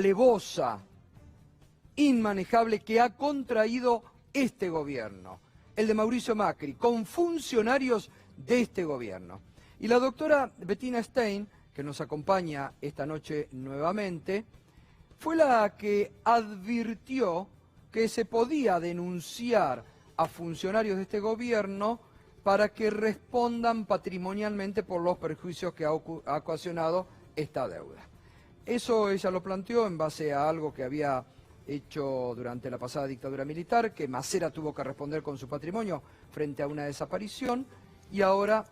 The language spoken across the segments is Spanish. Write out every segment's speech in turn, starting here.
alevosa, inmanejable que ha contraído este gobierno, el de Mauricio Macri, con funcionarios de este gobierno. Y la doctora Bettina Stein, que nos acompaña esta noche nuevamente, fue la que advirtió que se podía denunciar a funcionarios de este gobierno para que respondan patrimonialmente por los perjuicios que ha ocasionado esta deuda. Eso ella lo planteó en base a algo que había hecho durante la pasada dictadura militar, que Macera tuvo que responder con su patrimonio frente a una desaparición, y ahora,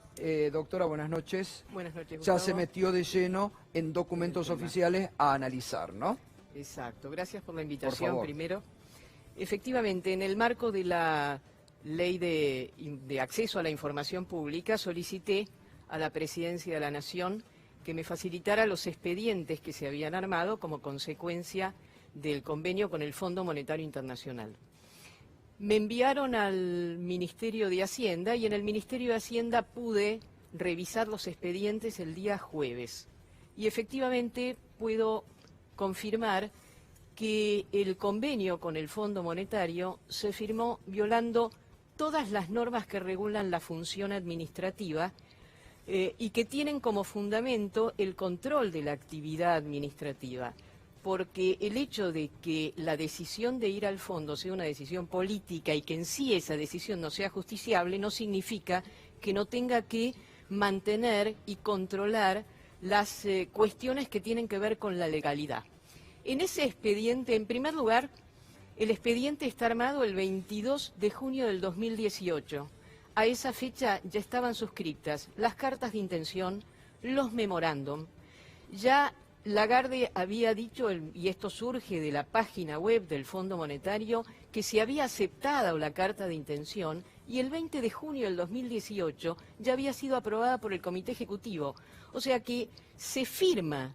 doctora, buenas noches. Buenas noches, Gustavo. Ya Gustavo. se metió de lleno en documentos oficiales a analizar, ¿no? Exacto, gracias por la invitación. Por favor. Primero. Efectivamente, en el marco de la Ley de Acceso a la Información Pública, solicité a la Presidencia de la Nación que me facilitara los expedientes que se habían armado como consecuencia del convenio con el Fondo Monetario Internacional. Me enviaron al Ministerio de Hacienda y en el Ministerio de Hacienda pude revisar los expedientes el día jueves. Y efectivamente puedo confirmar que el convenio con el Fondo Monetario se firmó violando todas las normas que regulan la función administrativa y que tienen como fundamento el control de la actividad administrativa. Porque el hecho de que la decisión de ir al fondo sea una decisión política y que en sí esa decisión no sea justiciable, no significa que no tenga que mantener y controlar las cuestiones que tienen que ver con la legalidad. En ese expediente, en primer lugar, el expediente está armado el 22 de junio del 2018. A esa fecha ya estaban suscritas las cartas de intención, los memorándum. Ya Lagarde había dicho, y esto surge de la página web del Fondo Monetario, que se había aceptado la carta de intención y el 20 de junio del 2018 ya había sido aprobada por el Comité Ejecutivo. O sea que se firma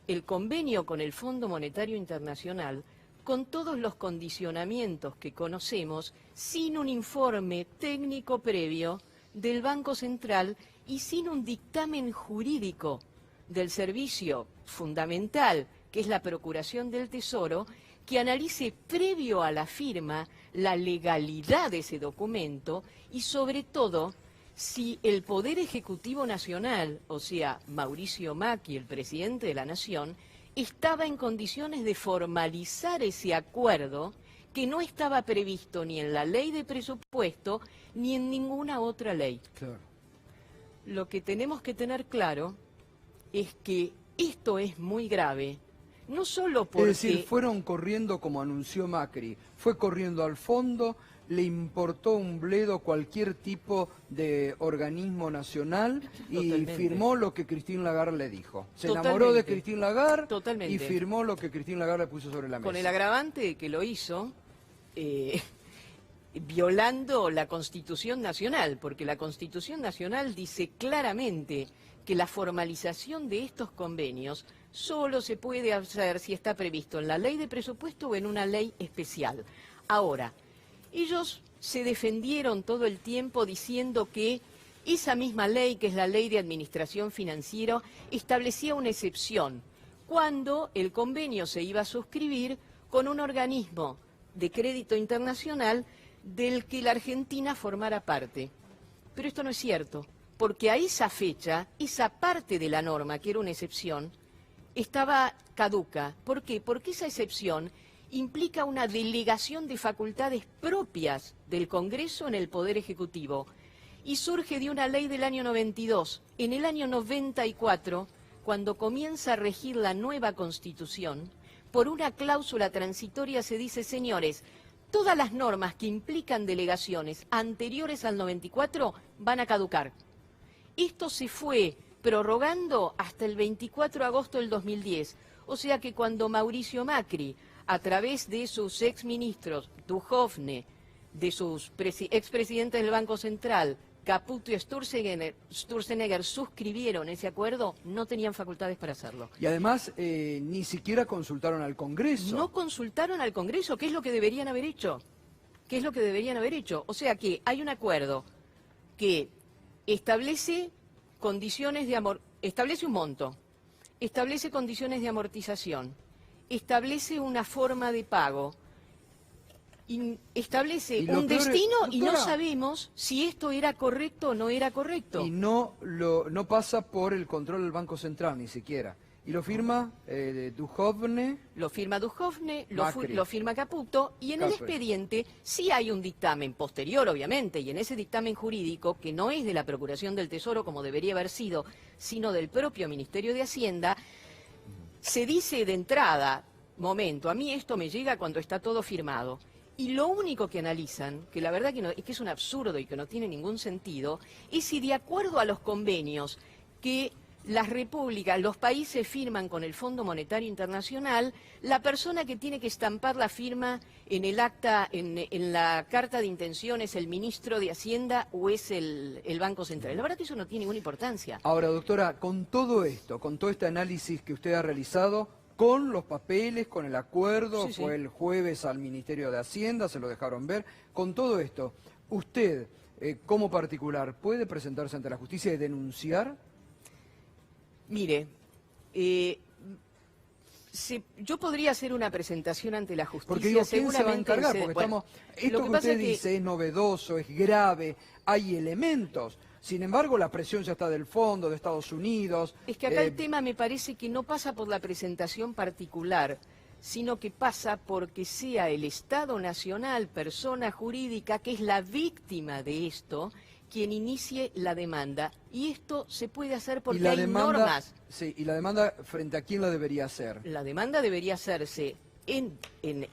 el convenio con el Fondo Monetario Internacional con todos los condicionamientos que conocemos, sin un informe técnico previo del Banco Central y sin un dictamen jurídico del servicio fundamental, que es la Procuración del Tesoro, que analice previo a la firma la legalidad de ese documento y sobre todo si el Poder Ejecutivo Nacional, o sea, Mauricio Macri, el presidente de la Nación, estaba en condiciones de formalizar ese acuerdo que no estaba previsto ni en la ley de presupuesto ni en ninguna otra ley. Claro. Lo que tenemos que tener claro es que esto es muy grave, no solo porque... Es decir, fueron corriendo como anunció Macri, fue corriendo al fondo, le importó un bledo cualquier tipo de organismo nacional y Totalmente. firmó lo que Christine Lagarde le dijo. Se Totalmente. enamoró de Christine Lagarde Totalmente. y firmó lo que Christine Lagarde le puso sobre la mesa. Con el agravante de que lo hizo violando la Constitución Nacional, porque la Constitución Nacional dice claramente que la formalización de estos convenios solo se puede hacer si está previsto en la ley de presupuesto o en una ley especial. Ahora, ellos se defendieron todo el tiempo diciendo que esa misma ley, que es la Ley de Administración Financiera, establecía una excepción cuando el convenio se iba a suscribir con un organismo de crédito internacional del que la Argentina formara parte. Pero esto no es cierto, porque a esa fecha, esa parte de la norma, que era una excepción, estaba caduca. ¿Por qué? Porque esa excepción implica una delegación de facultades propias del Congreso en el Poder Ejecutivo y surge de una ley del año 92. En el año 94, cuando comienza a regir la nueva Constitución, por una cláusula transitoria se dice, señores, todas las normas que implican delegaciones anteriores al 94 van a caducar. Esto se fue prorrogando hasta el 24 de agosto del 2010. O sea que cuando Mauricio Macri, a través de sus exministros, Duhovne, de sus expresidentes del Banco Central, Caputo y Sturzenegger suscribieron ese acuerdo, no tenían facultades para hacerlo. Y además ni siquiera consultaron al Congreso. No consultaron al Congreso, ¿qué es lo que deberían haber hecho? ¿Qué es lo que deberían haber hecho? O sea que hay un acuerdo que establece condiciones de establece un monto, establece condiciones de amortización, establece una forma de pago, establece Y lo un peor es, destino y no doctora, sabemos si esto era correcto o no era correcto. Y no pasa por el control del Banco Central ni siquiera. Y lo firma Duhovne. Lo firma Duhovne, Macri. lo firma Caputo, y en el Capri. expediente sí hay un dictamen posterior, obviamente, y en ese dictamen jurídico, que no es de la Procuración del Tesoro como debería haber sido, sino del propio Ministerio de Hacienda, se dice de entrada, momento, a mí esto me llega cuando está todo firmado, y lo único que analizan, que la verdad que es un absurdo y que no tiene ningún sentido, es si de acuerdo a los convenios que las repúblicas, los países firman con el Fondo Monetario Internacional, la persona que tiene que estampar la firma en el acta, en la carta de intenciones, el ministro de Hacienda o es el Banco Central. La verdad que eso no tiene ninguna importancia. Ahora, doctora, con todo esto, con todo este análisis que usted ha realizado, con los papeles, con el acuerdo, Sí, sí. fue el jueves al Ministerio de Hacienda, se lo dejaron ver, con todo esto, usted, como particular, ¿puede presentarse ante la justicia y denunciar? Mire, yo podría hacer una presentación ante la justicia. Porque digo, ¿quién se va a seguramente encargar? en Porque bueno, esto lo que pasa usted es que- dice es novedoso, es grave, hay elementos. Sin embargo, la presión ya está del fondo, de Estados Unidos. Es que acá el tema me parece que no pasa por la presentación particular, sino que pasa porque sea el Estado Nacional, persona jurídica, que es la víctima de esto, quien inicie la demanda. Y esto se puede hacer y porque la hay demanda, normas. sí, y la demanda, ¿frente a quién la debería hacer? La demanda debería hacerse en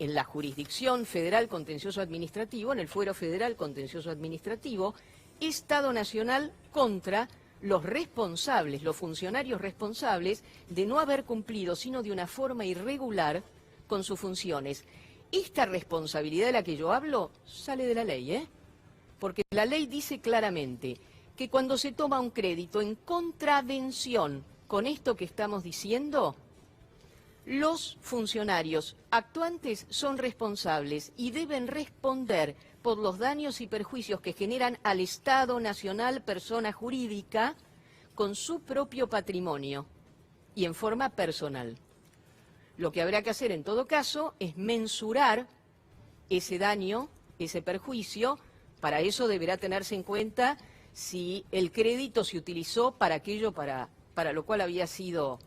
la jurisdicción federal contencioso administrativo, en el fuero federal contencioso administrativo, Estado Nacional contra los responsables, los funcionarios responsables de no haber cumplido, sino de una forma irregular, con sus funciones. Esta responsabilidad de la que yo hablo sale de la ley, ¿eh? Porque la ley dice claramente que cuando se toma un crédito en contravención con esto que estamos diciendo, los funcionarios actuantes son responsables y deben responder por los daños y perjuicios que generan al Estado Nacional, persona jurídica, con su propio patrimonio y en forma personal. Lo que habrá que hacer en todo caso es mensurar ese daño, ese perjuicio. Para eso deberá tenerse en cuenta si el crédito se utilizó para aquello para lo cual había sido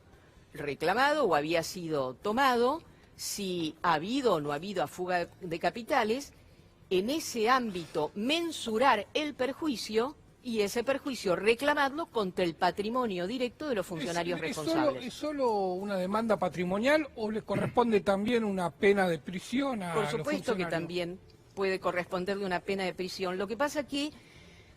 reclamado o había sido tomado, si ha habido o no ha habido fuga de capitales. En ese ámbito mensurar el perjuicio y ese perjuicio reclamarlo contra el patrimonio directo de los funcionarios responsables. ¿Es solo una demanda patrimonial o le corresponde también una pena de prisión a Por los supuesto que funcionarios? también puede corresponderle una pena de prisión. Lo que pasa es que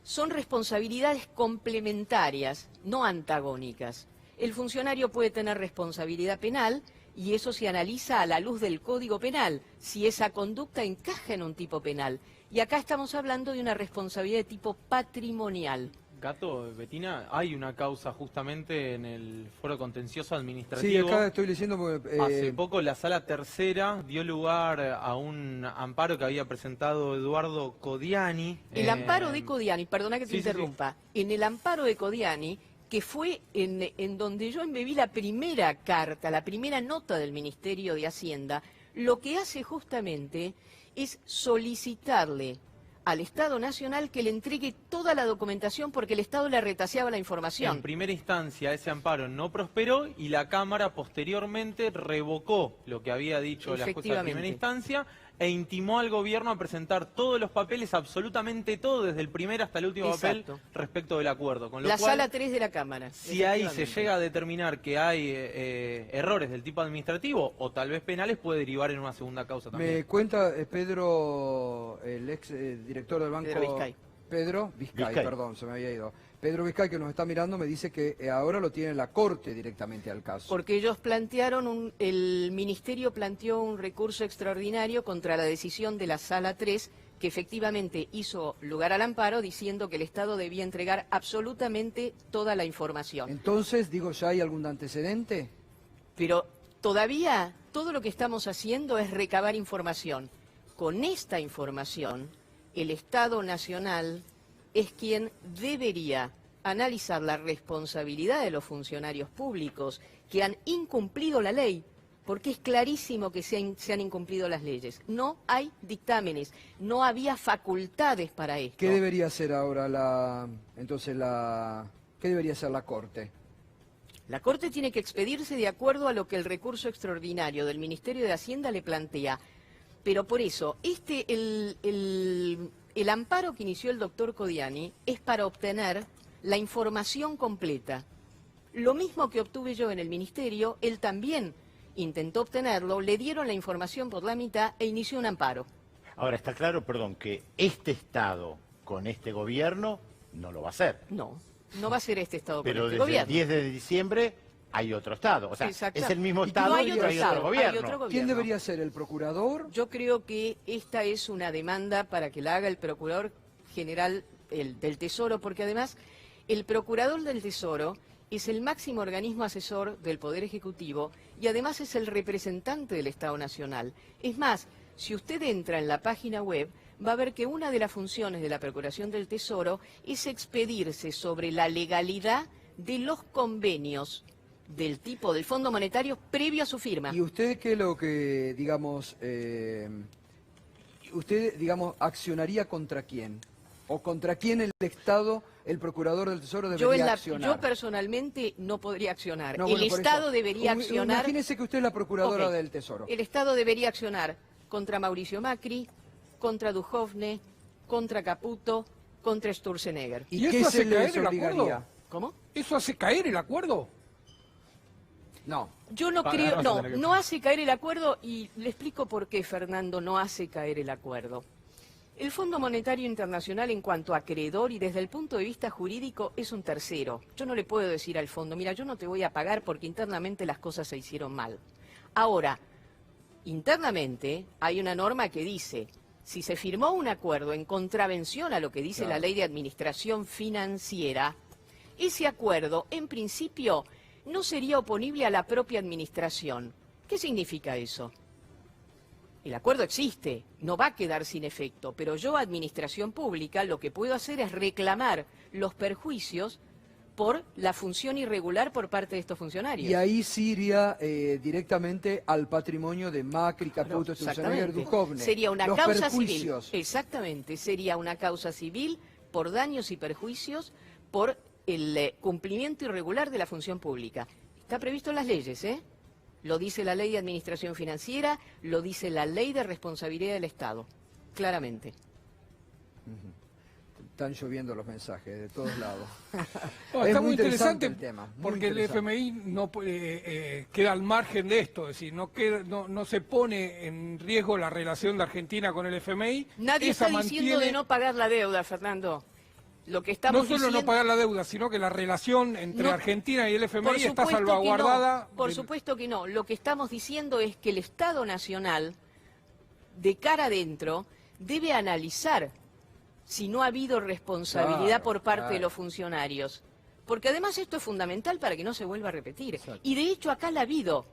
son responsabilidades complementarias, no antagónicas. El funcionario puede tener responsabilidad penal y eso se analiza a la luz del Código Penal, si esa conducta encaja en un tipo penal. Y acá estamos hablando de una responsabilidad de tipo patrimonial. Gato, Betina, hay una causa justamente en el Foro Contencioso Sí, Administrativo. acá estoy leyendo porque... Hace poco la Sala Tercera dio lugar a un amparo que había presentado Eduardo Codiani. El amparo de Codiani, perdona que te sí, sí, sí. interrumpa, en el amparo de Codiani, que fue en donde yo embebí la primera carta, la primera nota del Ministerio de Hacienda, lo que hace justamente es solicitarle al Estado Nacional que le entregue toda la documentación porque el Estado le retaseaba la información. En primera instancia ese amparo no prosperó y la Cámara posteriormente revocó lo que había dicho la jueza de Efectivamente. primera instancia e intimó al gobierno a presentar todos los papeles, absolutamente todo, desde el primer hasta el último Exacto. papel respecto del acuerdo. Con lo La cual, sala 3 de la Cámara. si ahí se efectivamente. llega a determinar que hay errores del tipo administrativo o tal vez penales, puede derivar en una segunda causa también. Me cuenta Pedro, el ex director del banco... Pedro Vizcay. Pedro Vizcay, Vizcay. perdón, se me había ido. Pedro Vizcay, que nos está mirando, me dice que ahora lo tiene la Corte directamente al caso. Porque ellos plantearon, el Ministerio planteó un recurso extraordinario contra la decisión de la Sala 3, que efectivamente hizo lugar al amparo diciendo que el Estado debía entregar absolutamente toda la información. Entonces, digo, ¿ya hay algún antecedente? Pero todavía todo lo que estamos haciendo es recabar información. Con esta información, el Estado Nacional es quien debería analizar la responsabilidad de los funcionarios públicos que han incumplido la ley. porque es clarísimo que se han incumplido las leyes. No hay dictámenes, no había facultades para esto. ¿Qué debería hacer ahora qué debería hacer la Corte? La Corte tiene que expedirse de acuerdo a lo que el recurso extraordinario del Ministerio de Hacienda le plantea. Pero por eso, el amparo que inició el doctor Codiani es para obtener la información completa. Lo mismo que obtuve yo en el Ministerio, él también intentó obtenerlo, le dieron la información por la mitad e inició un amparo. Ahora, está claro, perdón, que este Estado con este gobierno no lo va a hacer. No va a ser este Estado con Pero este desde gobierno. el 10 de diciembre hay otro Estado. O sea, Exacto. es el mismo ¿Y Estado, no pero hay otro gobierno. ¿Quién debería ser, el procurador? Yo creo que esta es una demanda para que la haga el Procurador General del Tesoro, porque además el Procurador del Tesoro es el máximo organismo asesor del Poder Ejecutivo y además es el representante del Estado Nacional. Es más, si usted entra en la página web, va a ver que una de las funciones de la Procuración del Tesoro es expedirse sobre la legalidad de los convenios del tipo del Fondo Monetario previo a su firma. ¿Y usted qué es lo que, accionaría contra quién? ¿O contra quién el Estado, el Procurador del Tesoro, debería accionar? Yo personalmente no podría accionar. No, El bueno, por Estado eso. debería accionar... Imagínese que usted es la Procuradora Ok. del Tesoro. El Estado debería accionar contra Mauricio Macri, contra Duhovne, contra Caputo, contra Sturzenegger. ¿Y qué esto se hace caer les el obligaría? acuerdo? ¿Cómo? ¿Eso hace caer el acuerdo? No. Yo no creo, no hace caer el acuerdo y le explico por qué, Fernando, no hace caer el acuerdo. El Fondo Monetario Internacional en cuanto a acreedor y desde el punto de vista jurídico es un tercero. Yo no le puedo decir al fondo, mira, yo no te voy a pagar porque internamente las cosas se hicieron mal. Ahora, internamente hay una norma que dice, si se firmó un acuerdo en contravención a lo que dice la Ley de Administración Financiera, ese acuerdo, en principio, no sería oponible a la propia administración. ¿Qué significa eso? El acuerdo existe, no va a quedar sin efecto, pero yo, administración pública, lo que puedo hacer es reclamar los perjuicios por la función irregular por parte de estos funcionarios. Y ahí sí iría directamente al patrimonio de Macri, Caputo, Sturzenegger, Exactamente. Duhovne. Sería una Los causa perjuicios. civil. Exactamente, sería una causa civil por daños y perjuicios por el cumplimiento irregular de la función pública. Está previsto en las leyes, ¿eh? Lo dice la Ley de Administración Financiera, lo dice la Ley de Responsabilidad del Estado, claramente. Están lloviendo los mensajes de todos lados. No, Es está muy muy interesante el tema. muy porque el interesante. FMI no queda al margen de esto, es decir, no se pone en riesgo la relación de Argentina con el FMI. Nadie Esa está diciendo mantiene de no pagar la deuda, Fernando. Lo que estamos no solo diciendo... no pagar la deuda, sino que la relación entre No, Argentina y el por FMI está supuesto que salvaguardada. no, por supuesto que no. Lo que estamos diciendo es que el Estado Nacional, de cara adentro, debe analizar si no ha habido responsabilidad Claro, por parte claro. de los funcionarios. Porque además esto es fundamental para que no se vuelva a repetir. Exacto. Y de hecho acá la ha habido.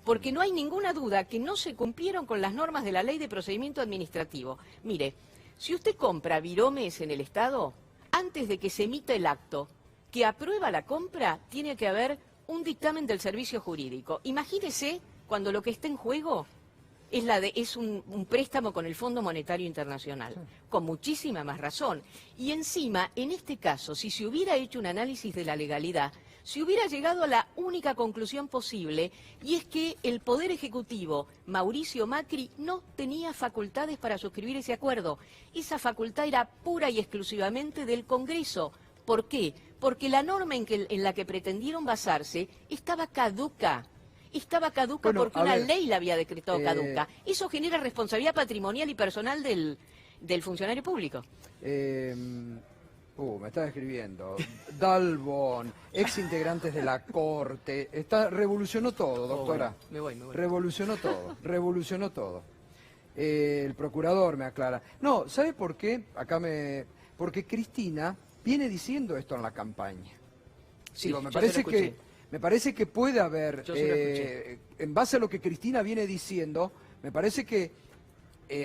Porque no hay ninguna duda que no se cumplieron con las normas de la Ley de Procedimiento Administrativo. Mire, si usted compra viromes en el Estado, antes de que se emita el acto que aprueba la compra, tiene que haber un dictamen del servicio jurídico. Imagínese cuando lo que está en juego es un préstamo con el Fondo Monetario Internacional, con muchísima más razón. Y encima, en este caso, si se hubiera hecho un análisis de la legalidad, se hubiera llegado a la única conclusión posible, y es que el Poder Ejecutivo, Mauricio Macri, no tenía facultades para suscribir ese acuerdo. Esa facultad era pura y exclusivamente del Congreso. ¿Por qué? Porque la norma en la que pretendieron basarse estaba caduca. Estaba caduca Bueno, porque a una ver, ley la había decretado caduca. Eso genera responsabilidad patrimonial y personal del funcionario público. Me está escribiendo. Dalbon, ex integrantes de la Corte. Revolucionó todo, doctora. Me voy. Revolucionó todo. El procurador me aclara. No, ¿sabe por qué? Porque Cristina viene diciendo esto en la campaña. Sí, Digo, yo se lo escuché. me parece que puede haber, Yo se lo escuché. en base a lo que Cristina viene diciendo, me parece que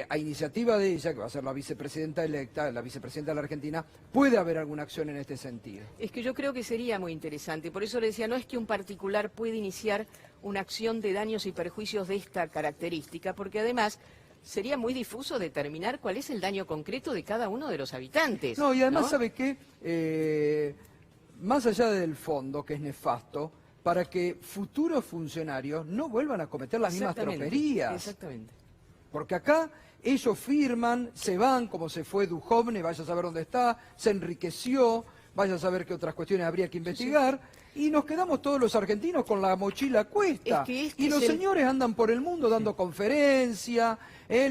a iniciativa de ella, que va a ser la vicepresidenta electa, la vicepresidenta de la Argentina, puede haber alguna acción en este sentido. Es que yo creo que sería muy interesante. Por eso le decía, no es que un particular puede iniciar una acción de daños y perjuicios de esta característica, porque además sería muy difuso determinar cuál es el daño concreto de cada uno de los habitantes. No, y además, ¿no? ¿sabe qué? Más allá del fondo, que es nefasto, para que futuros funcionarios no vuelvan a cometer las mismas Exactamente, troperías. Exactamente. Porque acá ellos firman, se van, como se fue Duhovne, vaya a saber dónde está, se enriqueció, vaya a saber qué otras cuestiones habría que investigar, y nos quedamos todos los argentinos con la mochila a cuesta. Es que este y los es el- señores andan por el mundo dando conferencias,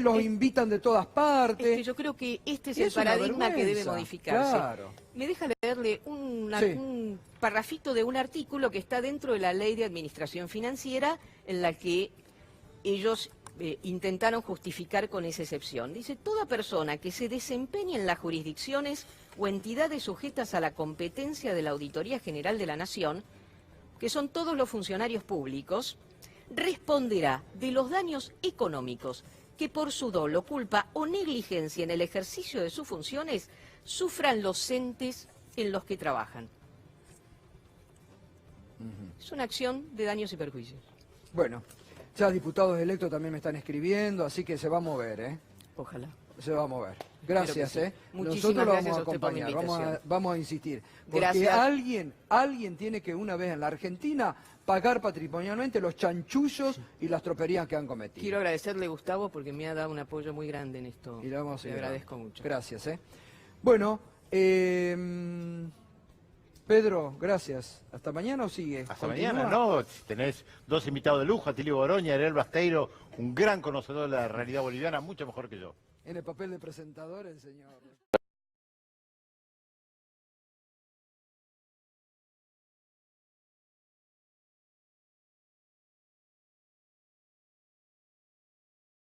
los invitan de todas partes. Es que yo creo que este es Y el es una paradigma que debe vergüenza, modificarse. claro. Me deja leerle Sí. un parrafito de un artículo que está dentro de la Ley de Administración Financiera, en la que ellos intentaron justificar con esa excepción. Dice, toda persona que se desempeñe en las jurisdicciones o entidades sujetas a la competencia de la Auditoría General de la Nación, que son todos los funcionarios públicos, responderá de los daños económicos que por su dolo, culpa o negligencia en el ejercicio de sus funciones sufran los entes en los que trabajan. Es una acción de daños y perjuicios. Bueno, ya diputados electos también me están escribiendo, así que se va a mover, ¿eh? Ojalá. Se va a mover. Gracias, Espero ¿eh? que sí. Muchísimas Nosotros lo gracias vamos a a usted por la acompañar, invitación. vamos a insistir. Porque Gracias. alguien tiene que una vez en la Argentina pagar patrimonialmente los chanchullos y las troperías que han cometido. Quiero agradecerle, Gustavo, porque me ha dado un apoyo muy grande en esto. Y le vamos a Le seguir agradezco dando. mucho. Gracias, ¿eh? Bueno, Pedro, gracias. ¿Hasta mañana o sigue? Hasta ¿Continúa? mañana, ¿no? Tenés dos invitados de lujo, Atilio Boroña, Ariel Basteiro, un gran conocedor de la realidad boliviana, mucho mejor que yo. En el papel de presentador, el señor...